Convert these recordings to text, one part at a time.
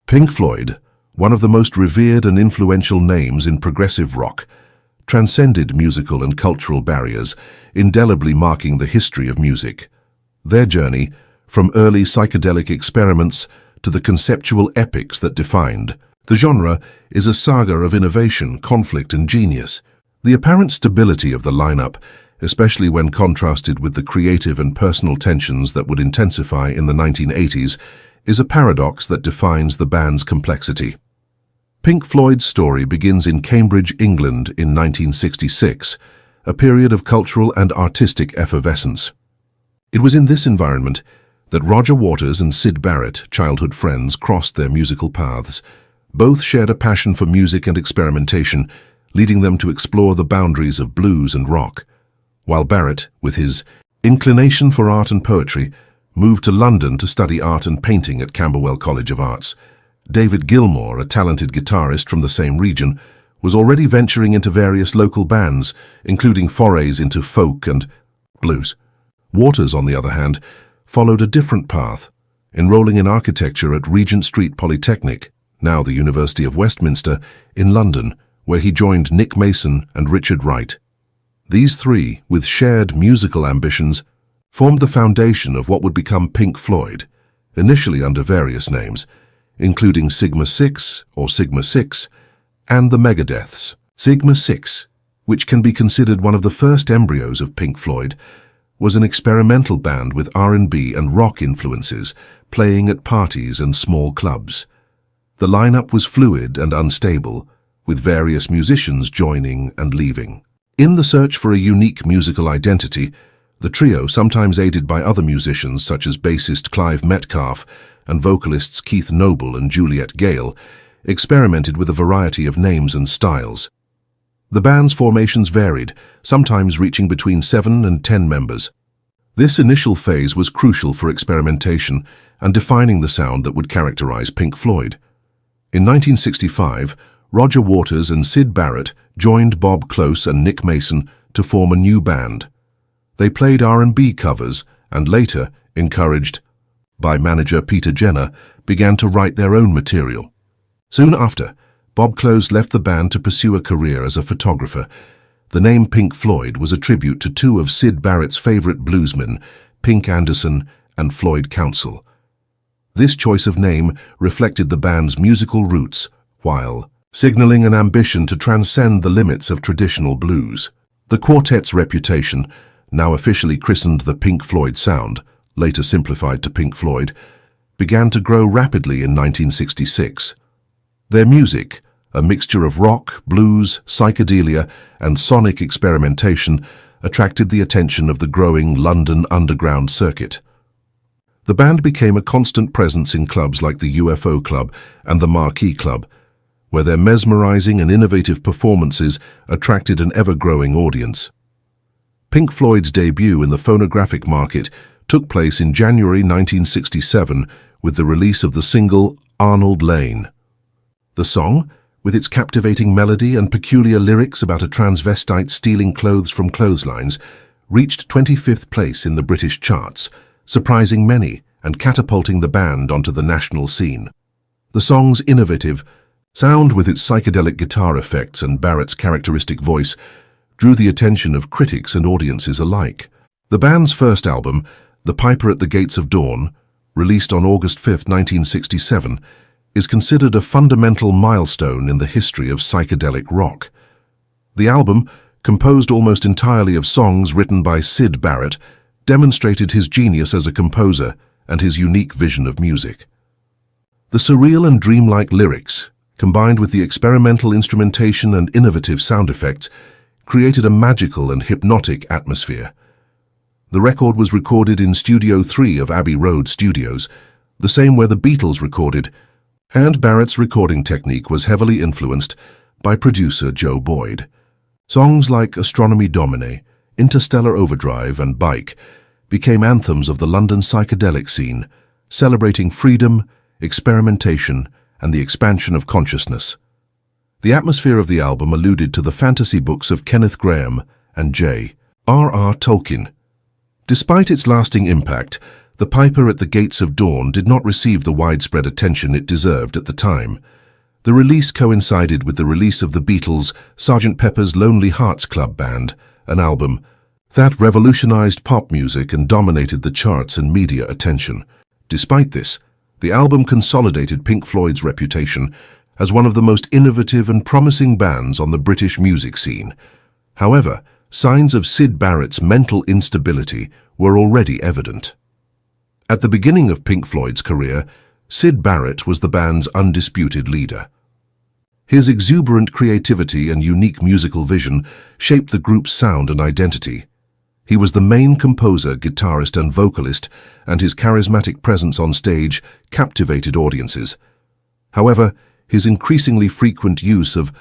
Pink Floyd, one of the most revered and influential names in progressive rock, transcended musical and cultural barriers, indelibly marking the history of music. Their journey, from early psychedelic experiments to the conceptual epics that defined the genre, is a saga of innovation, conflict, and genius. The apparent stability of the lineup, especially when contrasted with the creative and personal tensions that would intensify in the 1980s, is a paradox that defines the band's complexity. Pink Floyd's story begins in Cambridge, England in 1966, a period of cultural and artistic effervescence. It was in this environment that Roger Waters and Syd Barrett, childhood friends, crossed their musical paths. Both shared a passion for music and experimentation, leading them to explore the boundaries of blues and rock. While Barrett, with his inclination for art and poetry, moved to London to study art and painting at Camberwell College of Arts, David Gilmour, a talented guitarist from the same region, was already venturing into various local bands, including forays into folk and blues. Waters, on the other hand, followed a different path, enrolling in architecture at Regent Street Polytechnic, now the University of Westminster, in London, where he joined Nick Mason and Richard Wright. These three, with shared musical ambitions, formed the foundation of what would become Pink Floyd, initially under various names, including Sigma 6 or Sigma 6, and the Megadeths. Sigma 6, which can be considered one of the first embryos of Pink Floyd, was an experimental band with R&B and rock influences, playing at parties and small clubs. The lineup was fluid and unstable, with various musicians joining and leaving. In the search for a unique musical identity, the trio, sometimes aided by other musicians such as bassist Clive Metcalf and vocalists Keith Noble and Juliet Gale, experimented with a variety of names and styles. The band's formations varied, sometimes reaching between 7 and 10 members. This initial phase was crucial for experimentation and defining the sound that would characterize Pink Floyd. In 1965, Roger Waters and Syd Barrett joined Bob Close and Nick Mason to form a new band. They played R&B covers and later, encouraged by manager Peter Jenner, began to write their own material. Soon after, Bob Close left the band to pursue a career as a photographer. The name Pink Floyd was a tribute to two of Syd Barrett's favorite bluesmen, Pink Anderson and Floyd Council. This choice of name reflected the band's musical roots, while signaling an ambition to transcend the limits of traditional blues. The quartet's reputation, now officially christened the Pink Floyd sound, later simplified to Pink Floyd, began to grow rapidly in 1966. Their music, a mixture of rock, blues, psychedelia, and sonic experimentation, attracted the attention of the growing London underground circuit. The band became a constant presence in clubs like the UFO Club and the Marquee Club, where their mesmerizing and innovative performances attracted an ever-growing audience. Pink Floyd's debut in the phonographic market took place in January 1967 with the release of the single Arnold Lane. The song, with its captivating melody and peculiar lyrics about a transvestite stealing clothes from clotheslines, reached 25th place in the British charts, surprising many and catapulting the band onto the national scene. The song's innovative sound, with its psychedelic guitar effects and Barrett's characteristic voice, drew the attention of critics and audiences alike. The band's first album, The Piper at the Gates of Dawn, released on August 5, 1967, is considered a fundamental milestone in the history of psychedelic rock. The album, composed almost entirely of songs written by Syd Barrett, demonstrated his genius as a composer and his unique vision of music. The surreal and dreamlike lyrics, combined with the experimental instrumentation and innovative sound effects, created a magical and hypnotic atmosphere. The record was recorded in Studio 3 of Abbey Road Studios, the same where the Beatles recorded, and Barrett's recording technique was heavily influenced by producer Joe Boyd. Songs like Astronomy Domine, Interstellar Overdrive, and Bike became anthems of the London psychedelic scene, celebrating freedom, experimentation, and the expansion of consciousness. The atmosphere of the album alluded to the fantasy books of Kenneth Grahame and J.R.R. Tolkien. Despite its lasting impact, The Piper at the Gates of Dawn did not receive the widespread attention it deserved at the time. The release coincided with the release of the Beatles' Sgt. Pepper's Lonely Hearts Club Band, an album that revolutionized pop music and dominated the charts and media attention. Despite this, the album consolidated Pink Floyd's reputation as one of the most innovative and promising bands on the British music scene. However, signs of Syd Barrett's mental instability were already evident. At the beginning of Pink Floyd's career, Syd Barrett was the band's undisputed leader. His exuberant creativity and unique musical vision shaped the group's sound and identity. He was the main composer, guitarist, and vocalist, and his charismatic presence on stage captivated audiences. However, his increasingly frequent use of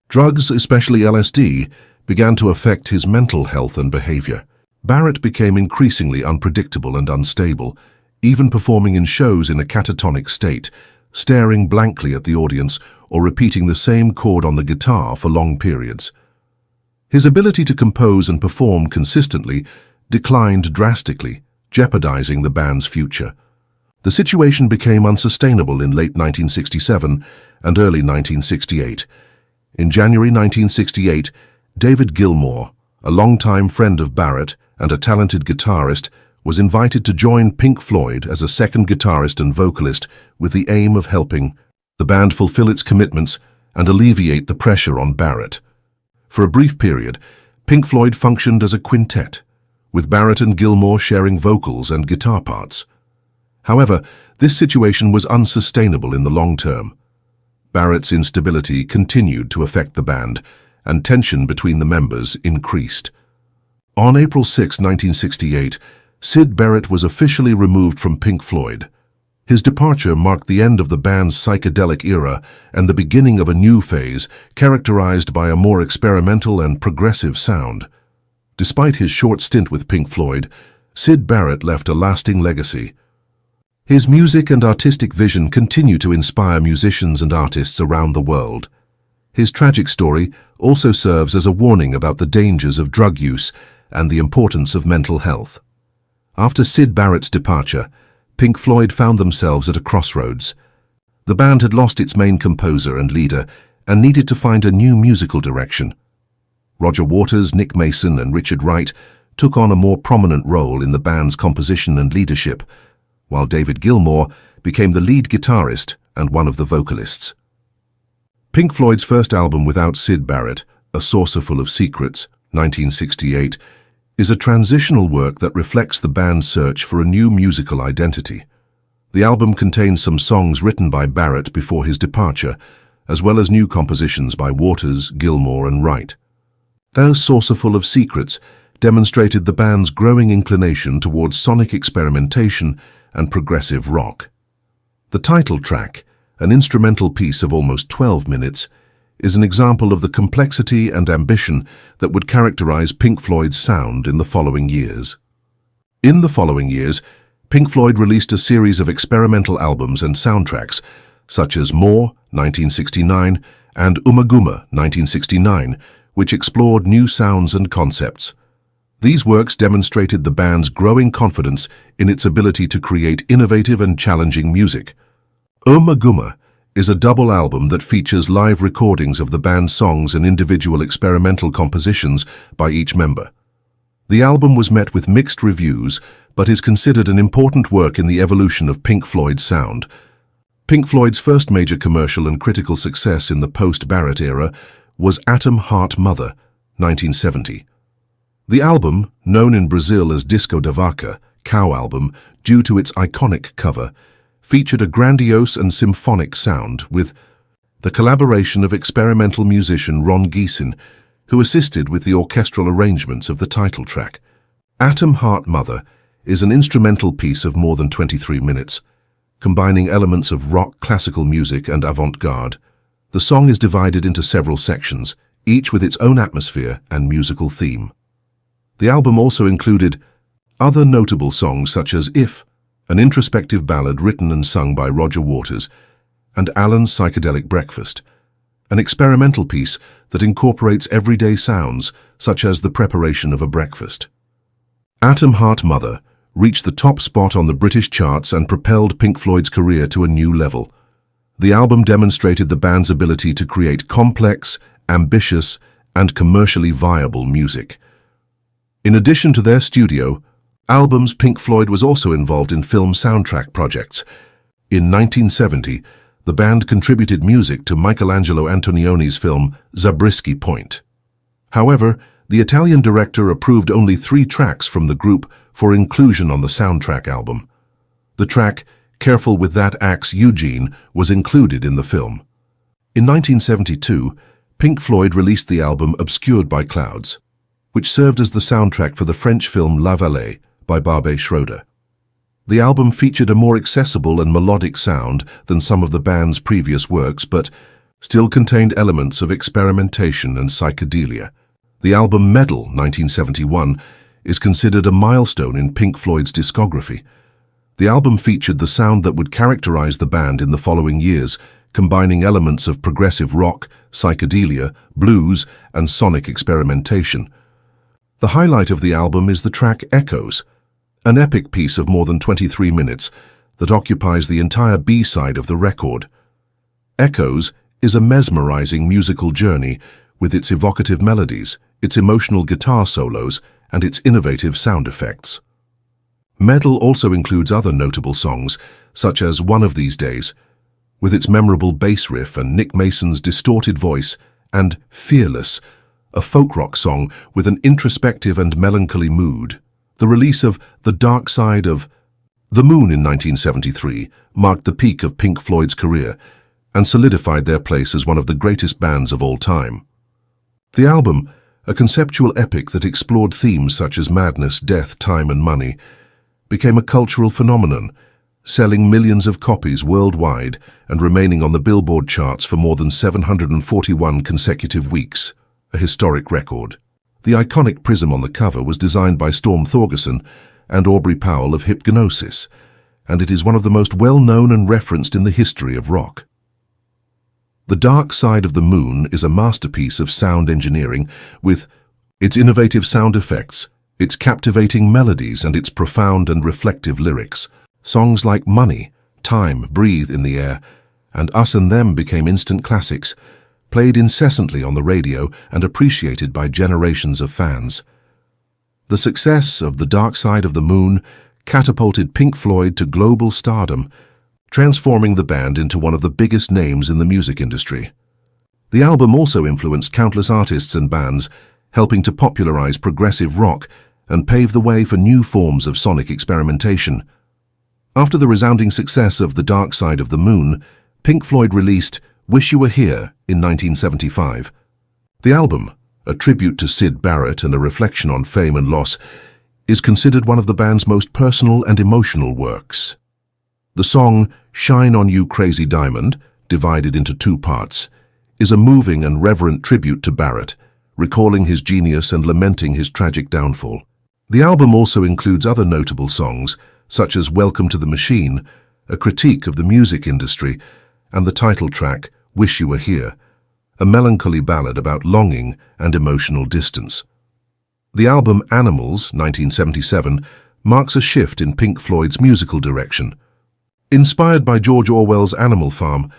drugs, especially LSD, began to affect his mental health and behavior. Barrett became increasingly unpredictable and unstable, even performing in shows in a catatonic state, staring blankly at the audience or repeating the same chord on the guitar for long periods. His ability to compose and perform consistently declined drastically, jeopardizing the band's future. The situation became unsustainable in late 1967 and early 1968. In January 1968, David Gilmour, a longtime friend of Barrett and a talented guitarist, was invited to join Pink Floyd as a second guitarist and vocalist with the aim of helping the band fulfill its commitments and alleviate the pressure on Barrett. For a brief period, Pink Floyd functioned as a quintet, with Barrett and Gilmour sharing vocals and guitar parts. However, this situation was unsustainable in the long term. Barrett's instability continued to affect the band, and tension between the members increased. On April 6, 1968, Syd Barrett was officially removed from Pink Floyd. His departure marked the end of the band's psychedelic era and the beginning of a new phase characterized by a more experimental and progressive sound. Despite his short stint with Pink Floyd, Syd Barrett left a lasting legacy. His music and artistic vision continue to inspire musicians and artists around the world. His tragic story also serves as a warning about the dangers of drug use and the importance of mental health. After Syd Barrett's departure, Pink Floyd found themselves at a crossroads. The band had lost its main composer and leader and needed to find a new musical direction. Roger Waters, Nick Mason, and Richard Wright took on a more prominent role in the band's composition and leadership, while David Gilmour became the lead guitarist and one of the vocalists. Pink Floyd's first album without Syd Barrett, A Saucerful of Secrets, 1968, is a transitional work that reflects the band's search for a new musical identity. The album contains some songs written by Barrett before his departure, as well as new compositions by Waters, Gilmour, and Wright. A Saucerful of Secrets demonstrated the band's growing inclination towards sonic experimentation and progressive rock. The title track, an instrumental piece of almost 12 minutes, is an example of the complexity and ambition that would characterize Pink Floyd's sound in the following years. In the following years, Pink Floyd released a series of experimental albums and soundtracks, such as More, 1969, and Umaguma, 1969, which explored new sounds and concepts. These works demonstrated the band's growing confidence in its ability to create innovative and challenging music. Umaguma is a double album that features live recordings of the band's songs and individual experimental compositions by each member. The album was met with mixed reviews, but is considered an important work in the evolution of Pink Floyd's sound. Pink Floyd's first major commercial and critical success in the post-Barrett era was Atom Heart Mother, 1970. The album, known in Brazil as Disco da Vaca, Cow Album, due to its iconic cover, featured a grandiose and symphonic sound with the collaboration of experimental musician Ron Geesin, who assisted with the orchestral arrangements of the title track. Atom Heart Mother is an instrumental piece of more than 23 minutes, combining elements of rock, classical music, and avant-garde. The song is divided into several sections, each with its own atmosphere and musical theme. The album also included other notable songs such as If, an introspective ballad written and sung by Roger Waters, and Alan's Psychedelic Breakfast, an experimental piece that incorporates everyday sounds such as the preparation of a breakfast. Atom Heart Mother reached the top spot on the British charts and propelled Pink Floyd's career to a new level. The album demonstrated the band's ability to create complex, ambitious, and commercially viable music. In addition to their studio albums, Pink Floyd was also involved in film soundtrack projects. In 1970, the band contributed music to Michelangelo Antonioni's film Zabriskie Point. However, the Italian director approved only 3 tracks from the group for inclusion on the soundtrack album. The track, Careful with That Axe Eugene, was included in the film. In 1972, Pink Floyd released the album Obscured by Clouds, which served as the soundtrack for the French film La Vallée by Barbet Schroeder. The album featured a more accessible and melodic sound than some of the band's previous works, but still contained elements of experimentation and psychedelia. The album Medal, 1971, is considered a milestone in Pink Floyd's discography. The album featured the sound that would characterize the band in the following years, combining elements of progressive rock, psychedelia, blues, and sonic experimentation. The highlight of the album is the track Echoes, an epic piece of more than 23 minutes that occupies the entire B-side of the record. Echoes is a mesmerizing musical journey with its evocative melodies, its emotional guitar solos, and its innovative sound effects. Medal also includes other notable songs, such as One of These Days, with its memorable bass riff and Nick Mason's distorted voice, and Fearless, a folk rock song with an introspective and melancholy mood. The release of The Dark Side of the Moon in 1973 marked the peak of Pink Floyd's career and solidified their place as one of the greatest bands of all time. The album, a conceptual epic that explored themes such as madness, death, time, and money, became a cultural phenomenon, selling millions of copies worldwide and remaining on the Billboard charts for more than 741 consecutive weeks, a historic record. The iconic prism on the cover was designed by Storm Thorgerson and Aubrey Powell of Hypnosis, and it is one of the most well-known and referenced in the history of rock. The Dark Side of the Moon is a masterpiece of sound engineering with its innovative sound effects, its captivating melodies, and its profound and reflective lyrics. Songs like Money, Time, Breathe in the Air, and Us and Them became instant classics, played incessantly on the radio and appreciated by generations of fans. The success of The Dark Side of the Moon catapulted Pink Floyd to global stardom, transforming the band into one of the biggest names in the music industry. The album also influenced countless artists and bands, helping to popularize progressive rock and pave the way for new forms of sonic experimentation. After the resounding success of The Dark Side of the Moon, Pink Floyd released Wish You Were Here in 1975. The album, a tribute to Syd Barrett and a reflection on fame and loss, is considered one of the band's most personal and emotional works. The song Shine On You Crazy Diamond, divided into 2 parts, is a moving and reverent tribute to Barrett, recalling his genius and lamenting his tragic downfall. The album also includes other notable songs, such as Welcome to the Machine, a critique of the music industry, and the title track, Wish You Were Here, a melancholy ballad about longing and emotional distance. The album Animals, 1977, marks a shift in Pink Floyd's musical direction. Inspired by George Orwell's Animal Farm,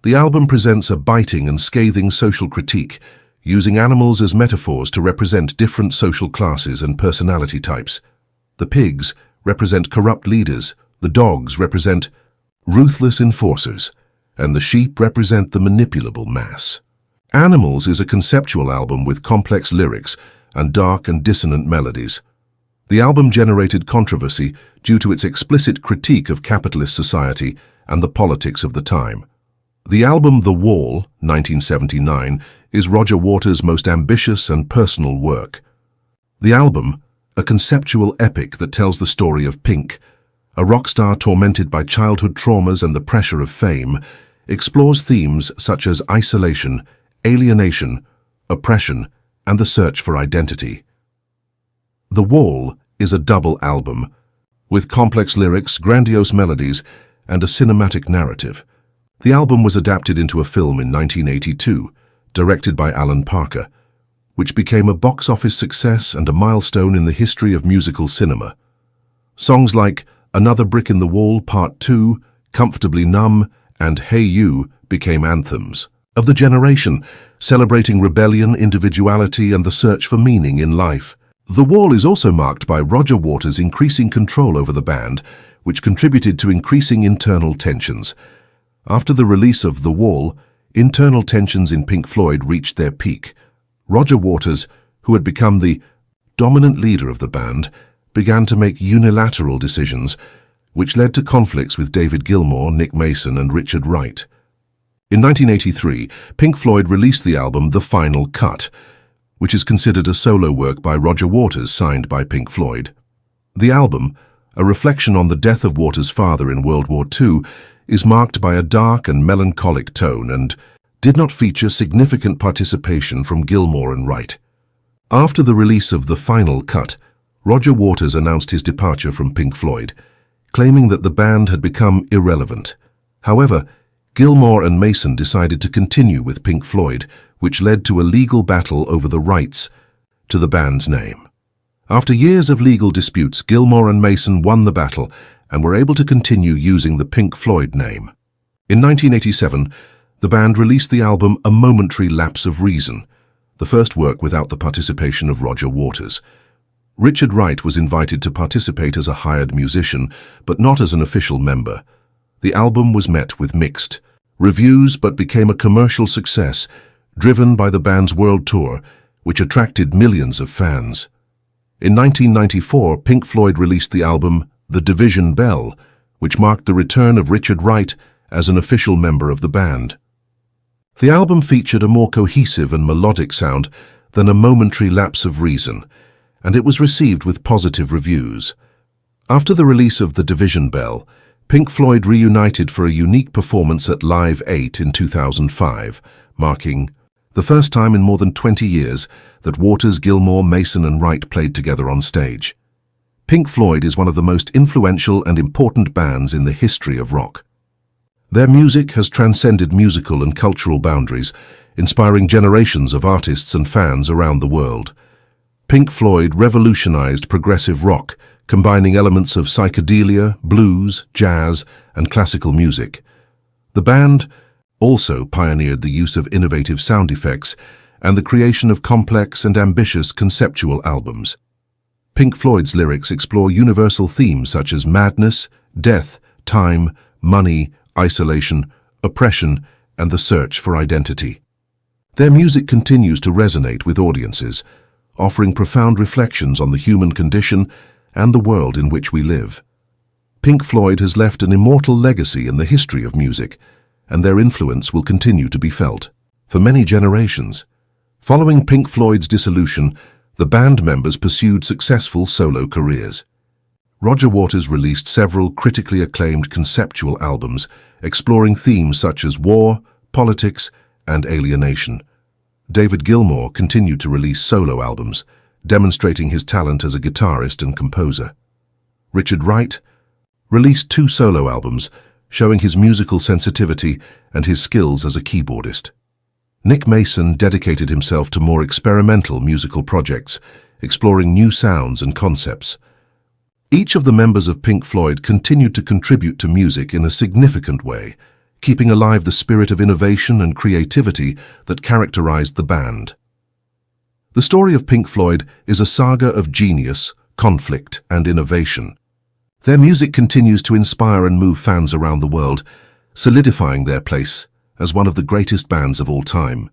the album presents a biting and scathing social critique, using animals as metaphors to represent different social classes and personality types. The pigs represent corrupt leaders, the dogs represent ruthless enforcers, and the sheep represent the manipulable mass. Animals is a conceptual album with complex lyrics and dark and dissonant melodies. The album generated controversy due to its explicit critique of capitalist society and the politics of the time. The album The Wall, 1979, is Roger Waters' most ambitious and personal work. The album, a conceptual epic that tells the story of Pink, a rock star tormented by childhood traumas and the pressure of fame, explores themes such as isolation, alienation, oppression, and the search for identity. The Wall is a double album, with complex lyrics, grandiose melodies, and a cinematic narrative. The album was adapted into a film in 1982, directed by Alan Parker, which became a box office success and a milestone in the history of musical cinema. Songs like Another Brick in the Wall Part 2, Comfortably Numb, and Hey You became anthems of the generation, celebrating rebellion, individuality, and the search for meaning in life. The Wall is also marked by Roger Waters' increasing control over the band, which contributed to increasing internal tensions. After the release of The Wall, internal tensions in Pink Floyd reached their peak. Roger Waters, who had become the dominant leader of the band, began to make unilateral decisions, which led to conflicts with David Gilmour, Nick Mason, and Richard Wright. In 1983, Pink Floyd released the album The Final Cut, which is considered a solo work by Roger Waters signed by Pink Floyd. The album, a reflection on the death of Waters' father in World War II, is marked by a dark and melancholic tone and did not feature significant participation from Gilmour and Wright. After the release of The Final Cut, Roger Waters announced his departure from Pink Floyd, claiming that the band had become irrelevant. However, Gilmour and Mason decided to continue with Pink Floyd, which led to a legal battle over the rights to the band's name. After years of legal disputes, Gilmour and Mason won the battle and were able to continue using the Pink Floyd name. In 1987, the band released the album A Momentary Lapse of Reason, the first work without the participation of Roger Waters. Richard Wright was invited to participate as a hired musician, but not as an official member. The album was met with mixed reviews but became a commercial success, driven by the band's world tour, which attracted millions of fans. In 1994, Pink Floyd released the album The Division Bell, which marked the return of Richard Wright as an official member of the band. The album featured a more cohesive and melodic sound than A Momentary Lapse of Reason, and it was received with positive reviews. After the release of The Division Bell, Pink Floyd reunited for a unique performance at Live 8 in 2005, marking the first time in more than 20 years that Waters, Gilmour, Mason, and Wright played together on stage. Pink Floyd is one of the most influential and important bands in the history of rock. Their music has transcended musical and cultural boundaries, inspiring generations of artists and fans around the world. Pink Floyd revolutionized progressive rock, combining elements of psychedelia, blues, jazz, and classical music. The band also pioneered the use of innovative sound effects and the creation of complex and ambitious conceptual albums. Pink Floyd's lyrics explore universal themes such as madness, death, time, money, isolation, oppression, and the search for identity. Their music continues to resonate with audiences, offering profound reflections on the human condition and the world in which we live. Pink Floyd has left an immortal legacy in the history of music, and their influence will continue to be felt for many generations. Following Pink Floyd's dissolution, the band members pursued successful solo careers. Roger Waters released several critically acclaimed conceptual albums, exploring themes such as war, politics, and alienation. David Gilmour continued to release solo albums, demonstrating his talent as a guitarist and composer. Richard Wright released 2 solo albums, showing his musical sensitivity and his skills as a keyboardist. Nick Mason dedicated himself to more experimental musical projects, exploring new sounds and concepts. Each of the members of Pink Floyd continued to contribute to music in a significant way, keeping alive the spirit of innovation and creativity that characterized the band. The story of Pink Floyd is a saga of genius, conflict, and innovation. Their music continues to inspire and move fans around the world, solidifying their place as one of the greatest bands of all time.